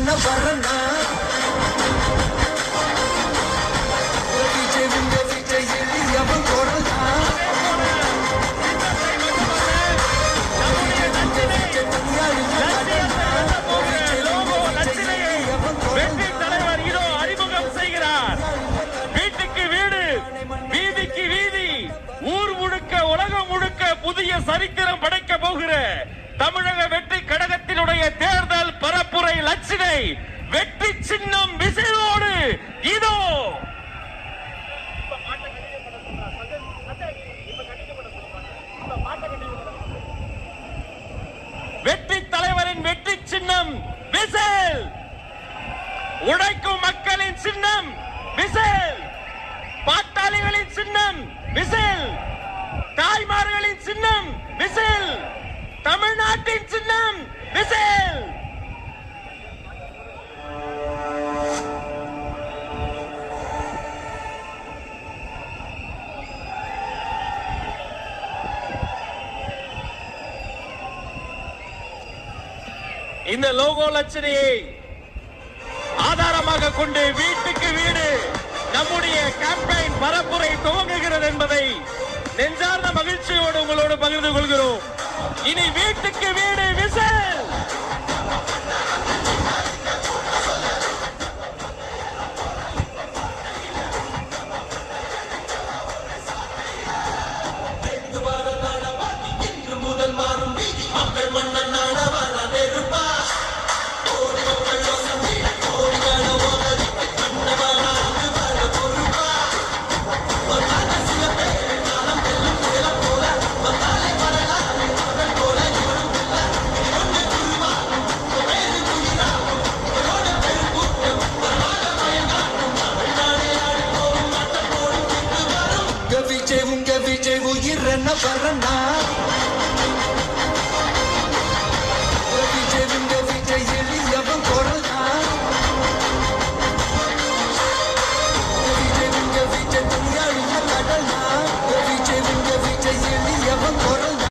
உயிரென்ன வரனா விஜய் உங்க விஜய் அவன் குரல்னா புதிய சரித்திரம் படைக்க போகிற தமிழக வெற்றி கழகத்தினுடைய தேர்தல் பரப்புரை லட்சினை வெற்றி சின்னம் விசிலோடு இதோ வெற்றி தலைவரின் வெற்றி சின்னம் விசில், உழைக்கும் மக்களின் சின்னம் விசில், பாட்டாளிகளின் சின்னம் விசில், தாய்மார்களின் சின்னம் விசில், தமிழ்நாட்டின் சின்னம் விசில். இந்த லோகோ லட்சணையை ஆதாரமாக கொண்டு வீட்டுக்கு வீடு நம்முடைய கேம்பெயின் பரப்புரை துவங்குகிறது என்பதை நெஞ்சார்ந்த மகிழ்ச்சியோடு உங்களோடு பகிர்ந்து கொள்கிறோம். இனி வீட்டுக்கு வீடு விசில். விஜய் உங்க விஜய் உயிரென்ன வரனா